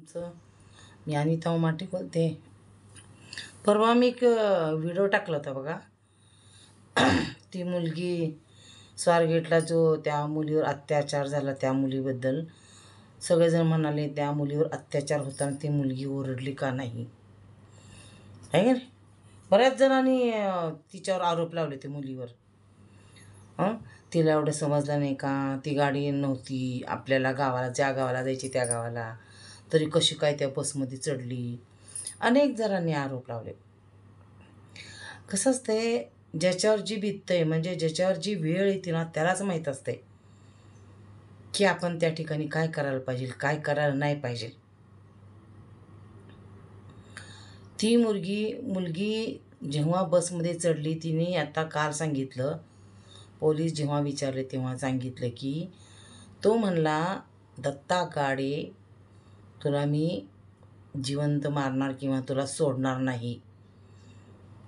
चं मी अनिता उमाटे बोलते. परवा मी एक व्हिडिओ टाकला होता बघा. ती मुलगी स्वारगेटला जो त्या मुलीवर अत्याचार झाला त्या मुलीबद्दल सगळेजण म्हणाले त्या मुलीवर अत्याचार होताना ती मुलगी ओरडली का नाही, आहे का नाही. बऱ्याच जणांनी तिच्यावर आरोप लावले ते मुलीवर. तिला एवढं समजलं नाही का, ती गाडी नव्हती आपल्याला गावाला, ज्या गावाला जायची त्या गावाला, तरी कशी काय त्या बसमध्ये चढली. अनेक जणांनी आरोप लावले. कसं असते, ज्याच्यावर जी बितते म्हणजे ज्याच्यावर जी वेळ येते ना त्यालाच माहीत असते की आपण त्या ठिकाणी काय करायला पाहिजे, काय करायला नाही पाहिजे. ती मुलगी जेव्हा बसमध्ये चढली, तिने आता काल सांगितलं, पोलीस जेव्हा विचारले तेव्हा सांगितलं की तो म्हणला, दत्ता गाडे तुला मी जिवंत मारणार किंवा तुला सोडणार नाही,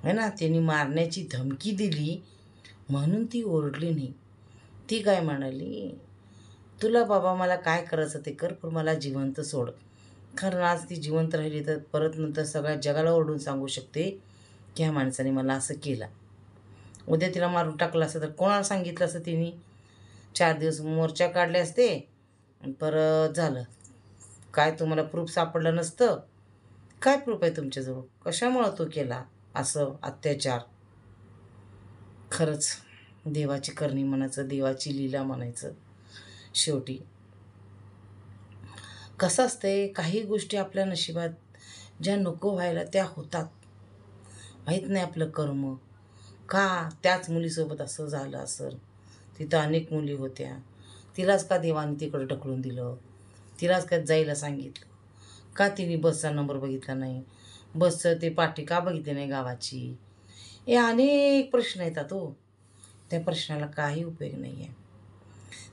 है ना. त्यांनी मारण्याची धमकी दिली म्हणून ती ओरडली नाही. ती काय म्हणाली, तुला बाबा मला काय करायचं ते कर, पण मला जिवंत सोड. कारण आज ती जिवंत राहिली तर परत नंतर सगळ्या जगाला ओरडून सांगू शकते की ह्या माणसाने मला असं केलं. उद्या तिला मारून टाकलं असतं तर कोणाला सांगितलं असतं तिने. 4 दिवस मोर्चा काढले असते, परत झालं काय, तुम्हाला प्रूफ सापडलं नसतं. काय प्रूफ आहे तुमच्याजवळ, कशामुळं तो केला असं अत्याचार. खरंच देवाची करणी म्हणायचं, देवाची लीला म्हणायचं. शेवटी कसं असतंय, काही गोष्टी आपल्या नशिबात ज्या नको व्हायला त्या होतात. माहीत नाही आपलं कर्म का त्याच मुलीसोबत असं झालं असेल. तिथं अनेक मुली होत्या, तिलाच का देवाने तिकडं ढकलून दिलं, तिलाच का जायला सांगितलं, का तिने बसचा नंबर बघितला नाही, बसचं ते पाठी का बघितली नाही गावाची. हे अनेक प्रश्न येतात हो. त्या प्रश्नाला काही उपयोग नाही आहे.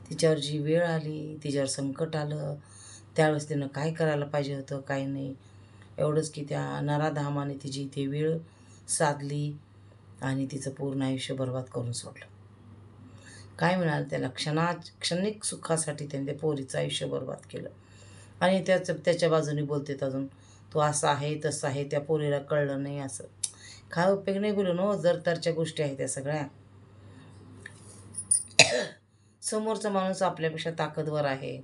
तिच्यावर जी वेळ आली, तिच्यावर संकट आलं, त्यावेळेस तिनं काय करायला पाहिजे होतं काय नाही. एवढंच की त्या नराधामाने तिची ती वेळ साधली आणि तिचं पूर्ण आयुष्य बर्बाद करून सोडलं. काय मिळालं त्याला, क्षणिक सुखासाठी त्याने त्या पोरीचं आयुष्य बर्बाद केलं. आणि त्याच्या बाजूने बोलतात अजून, तो असं आहे तसं आहे, त्या पोरीला कळलं नाही असं. काय उपयोग नाही बोलून हो, जर तरच्या गोष्टी आहेत त्या सगळ्या. समोरचा माणूस आपल्यापेक्षा ताकदवर आहे,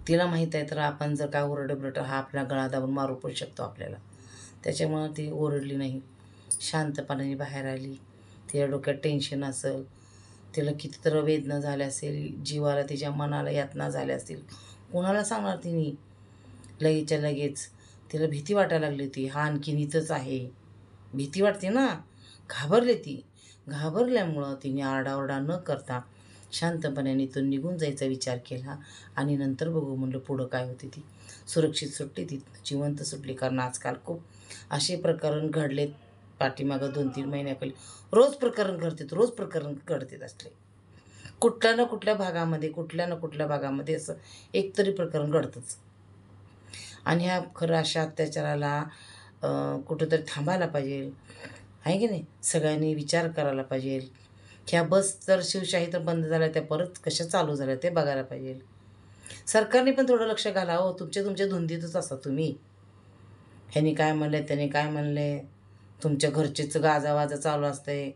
तिला माहीत आहे, तर आपण जर काय ओरडबरट हा आपला गळा दाबून मारू पण शकतो आपल्याला. त्याच्यामुळं ती ओरडली नाही, शांतपणाने बाहेर आली. तिला डोक्यात टेन्शन असेल, तिला कितीतरी वेदना झाल्या असेल, जीवाला तिच्या मनाला यातना झाल्या असतील, कोणाला सांगणार तिने. लगेचच्या लगेच तिला भीती वाटायला लागली होती, हा आणखीन इथंच आहे. भीती वाटते ना, घाबरली ती. घाबरल्यामुळं तिने आरडाओरडा न करता शांतपणे इथून निघून जायचा विचार केला आणि नंतर बघू म्हणलं पुढं काय होते. ती सुरक्षित सुटली, ती जिवंत सुटली. कारण आजकाल खूप असे प्रकरण घडलेत पाठीमागं 2-3 महिन्याखाली. रोज प्रकरण घडतात असले. कुठल्या ना कुठल्या भागामध्ये असं एकतरी प्रकरण घडतंच. आणि ह्या खरं अशा अत्याचाराला कुठंतरी थांबायला पाहिजे, आहे की नाही. सगळ्यांनी विचार करायला पाहिजे. ह्या बस तर शिवशाही तर बंद झाल्या, त्या परत कशा चालू झाल्या ते बघायला पाहिजे. सरकारने पण थोडं लक्ष घाला हो. तुमच्या धुंदीतच असता तुम्ही. ह्यानी काय म्हणले त्याने काय म्हणले, तुमच्या घरचेच गाजावाजा चालू असते.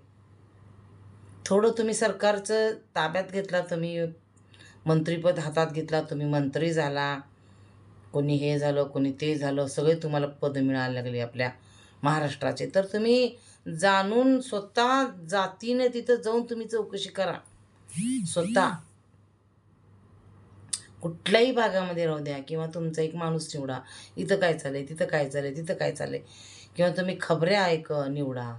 थोडं तुम्ही सरकारचं ताब्यात घेतला, तुम्ही मंत्रीपद हातात घेतला, तुम्ही मंत्री झाला, कोणी हे झालं कोणी ते झालं, सगळे तुम्हाला पदं मिळायला लागली आपल्या महाराष्ट्राचे, तर तुम्ही जाणून स्वतः जातीने तिथं जाऊन तुम्ही चौकशी करा. स्वतः कुठल्याही भागामध्ये राहू द्या, किंवा तुमचा एक माणूस निवडा, इथं काय चाललंय, तिथं काय चाललंय, तिथं काय चाललंय, किंवा तुम्ही खबऱ्या निवडा,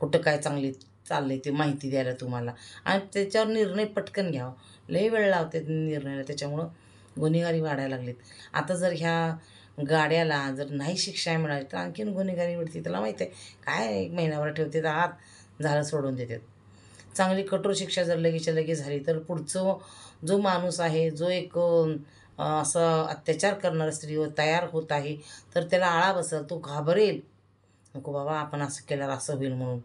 कुठं काय चाललंय ते माहिती द्यायला तुम्हाला, आणि त्याच्यावर निर्णय पटकन घ्यावा. लई वेळ लावते निर्णयाला, त्याच्यामुळं गुन्हेगारी वाढायला लागलीत. आता जर ह्या गाड्याला जर नाही शिक्षा मिळाली तर आणखीन गुन्हेगारी मिळते. त्याला माहिती आहे काय, 1 महिनाभर ठेवतात आत, झालं सोडून देतात. चांगली कठोर शिक्षा जर लगेचच्या लगेच झाली तर पुढचं जो माणूस आहे, जो एक असं अत्याचार करणारा स्त्रीवर तयार होत आहे, तर त्याला आळा बसेल, तो घाबरेल, नको बाबा आपण असं केल्यावर असं होईल म्हणून.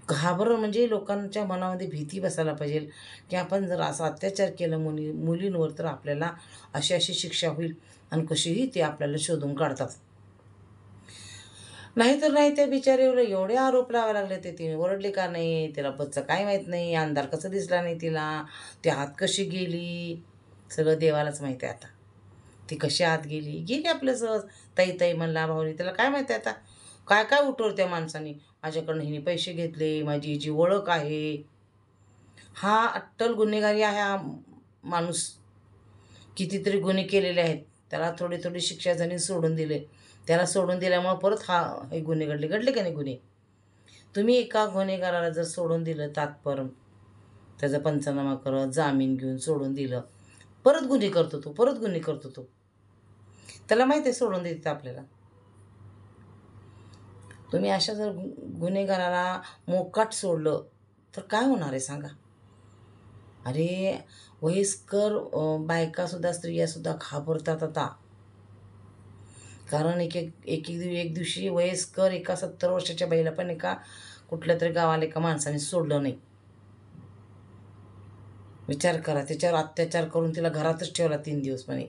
घाबरं म्हणजे लोकांच्या मनामध्ये भीती बसायला पाहिजे की आपण जर असा अत्याचार केला मुलींवर तर आपल्याला अशी अशी शिक्षा होईल, आणि कशीही ते आपल्याला शोधून काढतात. नाहीतर नाही, त्या बिचारीवर एवढे आरोप लावायला लागले, ते तिने ओरडली का नाही, तिला बच्चं काय माहीत नाही, अंधार कसं दिसला नाही तिला, ती आत कशी गेली, सगळं देवालाच माहिती आहे आता. ती कशी आत गेली, गेली आपलं सहज. ताई ताई म्हणला भाऊनी, त्याला काय माहिती आता काय काय उठवलं त्या माणसाने. माझ्याकडनं हिने पैसे घेतले, माझी हिची ओळख आहे. हा अट्टल गुन्हेगारी आहे हा माणूस. कितीतरी गुन्हे केलेले आहेत, त्याला थोडी थोडी शिक्षा झाली, सोडून दिले. त्याला सोडून दिल्यामुळं परत हे गुन्हे घडले का नाही गुन्हे. तुम्ही एका गुन्हेगाराला जर सोडून दिलं तात्पर, त्याचा पंचनामा करत जामीन घेऊन सोडून दिलं, परत गुन्हे करतो तो, परत गुन्हे करतो तो. त्याला माहिती आहे सोडून देतात आपल्याला. तुम्ही अशा जर गुन्हेगाराला मोकाट सोडलं तर काय होणार आहे सांगा. अरे वयस्कर बायकासुद्धा, स्त्रियासुद्धा घाबरतात आता. कारण एक दिवशी वयस्कर एका 70 वर्षाच्या बाईला पण एका कुठल्या तरी गावाला एका माणसाने सोडलं नाही. विचार करा, त्याच्यावर अत्याचार करून तिला घरातच ठेवला 3 दिवस म्हणे.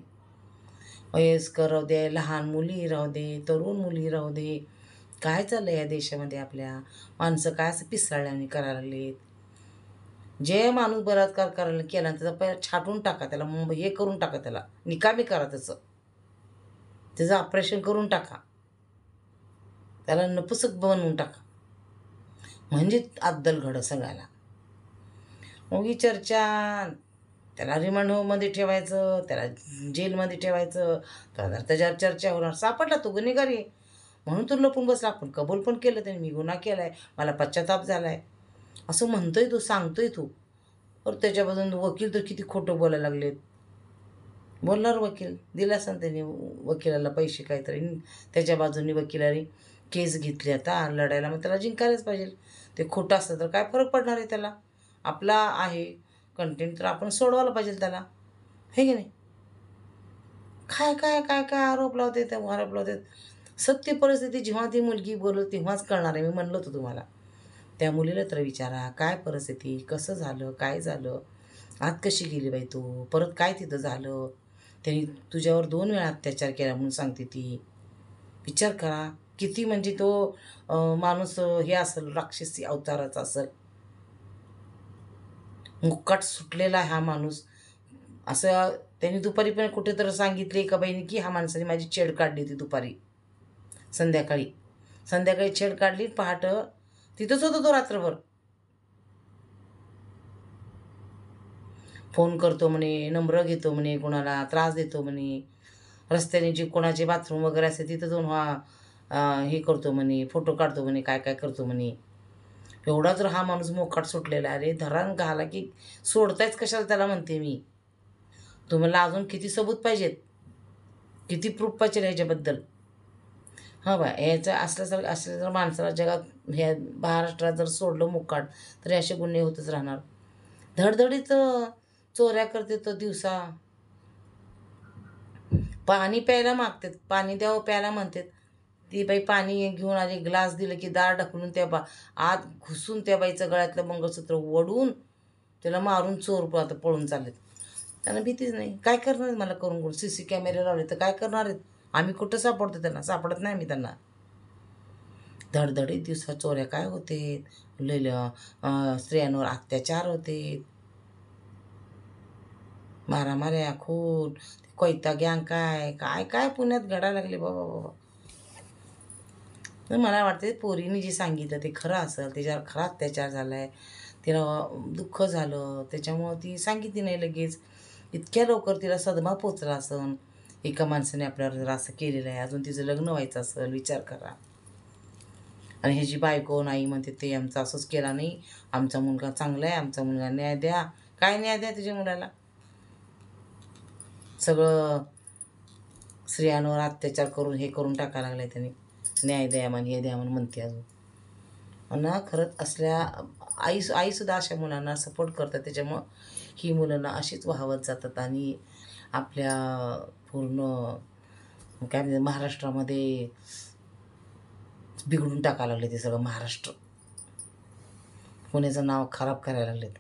वयस्कर राहू दे, लहान मुली राहू दे, तरुण मुली राहू दे, काय चाललं या देशामध्ये आपल्या. माणसं काय असं पिसाळल्याने करायला लागलेत. जे माणूस बलात्कार करायला केला त्याचा पहिला छाटून टाका, त्याला हे करून टाका, त्याला निकामी करा, त्याचं ऑपरेशन करून टाका, त्याला नपुसक बनवून टाका, म्हणजे अद्दल घडं सगळ्याला. मग ही चर्चा, त्याला रिमांड होममध्ये ठेवायचं, त्याला जेलमध्ये ठेवायचं, तर त्याच्यावर चर्चा होणार. सापडला तो गुन्हेगारी म्हणून तो लपून बसला. आपण कबूल पण केलं त्याने, मी गुन्हा केला आहे, मला पश्चाताप झाला आहे असं म्हणतोय तो, सांगतोय तो. तर त्याच्या बाजून वकील तर किती खोटं बोलायला लागलेत. बोलणार वकील, दिला असं त्यांनी वकिलाला पैसे काहीतरी, त्याच्या बाजूने वकिलाने केस घेतली आता लढायला, मग त्याला जिंकायलाच पाहिजे. ते खोटं असतं तर काय फरक पडणार आहे त्याला. आपला आहे कंटेंट तर आपण सोडवायला पाहिजे त्याला, हे की नाही. काय काय काय काय आरोप लावते, त्या आरोप लावते. सत्य परिस्थिती जेव्हा ती मुलगी बोलत तेव्हाच कळणार आहे. मी म्हणलं होतं तुम्हाला, त्या मुलीला तर विचारा काय परिस्थिती, कसं झालं, काय झालं, आत कशी गेली बाई तू, परत काय तिथं झालं, त्यांनी तुझ्यावर 2 वेळा अत्याचार केला म्हणून सांगते ती. विचार करा किती म्हणजे तो माणूस हे असेल, राक्षसी अवताराचा असेल, मुक्काट सुटलेला हा माणूस. असं त्यांनी दुपारी पण कुठेतरी सांगितले एका बाईने की हा माणसाने माझी छेड काढली होती दुपारी, संध्याकाळी छेड काढली, पहाटं तिथंच होतो तो रात्रभर. फोन करतो म्हणे, नंबर घेतो म्हणे, कोणाला त्रास देतो म्हणे, रस्त्याने जे कोणाचे बाथरूम वगैरे असते तिथं जाऊन हे करतो म्हणे, फोटो काढतो म्हणे, काय काय करतो म्हणे. एवढा जर हा माणूस मोकाट सुटलेला, अरे धरान घाला की सोडतायच कशाला त्याला म्हणते मी. तुम्हाला अजून किती सबूत पाहिजेत, किती प्रूफ पाहिजे ह्याच्याबद्दल. हां बा, याचं असल्या जर माणसाला जगात, ह्या महाराष्ट्रात जर सोडलं मुकाट, तरी असे गुन्हे होतच राहणार. धडधडीत चोऱ्या करते तर दिवसा, पाणी प्यायला मागतात, पाणी द्यावं प्यायला म्हणतात. ती बाई पाणी घेऊन आली, ग्लास दिलं की दार ढकलून आत घुसून त्या बाईचं गळ्यातलं मंगळसूत्र ओढून त्याला मारून चोर आता पळून चाललेत. त्यांना भीतीच नाही. काय करणार आहेत मला करून CC कॅमेरे लावले तर काय करणार आहेत. आम्ही कुठं सापडतो त्यांना, सापडत नाही आम्ही त्यांना. धडधडीत दिवसा चोऱ्या काय होते, स्त्रियांवर अत्याचार होते, मारामाऱ्या, खून, कोयता गँग, काय काय काय पुण्यात घडायला लागले बाबा बाबा. तर मला वाटते पोरीने जे सांगितलं ते खरं असेल, त्याच्यावर खरा अत्याचार झाला आहे, तिला दुःख झालं, त्याच्यामुळं ती सांगितली नाही लगेच. इतक्या लवकर तिला सदमा पोचला असेल, एका माणसाने आपल्यावर जर असं केलेलं आहे, अजून तिचं लग्न व्हायचं असेल, विचार करा. आणि ह्याची बायको नाही म्हणते ते आमचं असंच केला नाही, आमचा मुलगा चांगला आहे, आमचा मुलगा न्याय द्या. काय न्याय द्या तुझ्या मुलाला. सगळं स्त्रियांवर अत्याचार करून हे करून टाकायला लागलाय त्यांनी. न्याय द्या म्हण, हे द्या म्हण म्हणते अजून. ना खरंच असल्या आईसुद्धा अशा मुलांना सपोर्ट करतात. त्याच्यामुळं ही मुलांना अशीच वाहवत जातात आणि आपल्या पूर्ण काय म्हणते महाराष्ट्रामध्ये बिघडून टाकायला लागले ते सगळं महाराष्ट्र. पुण्याचं नाव खराब करायला लागलेत.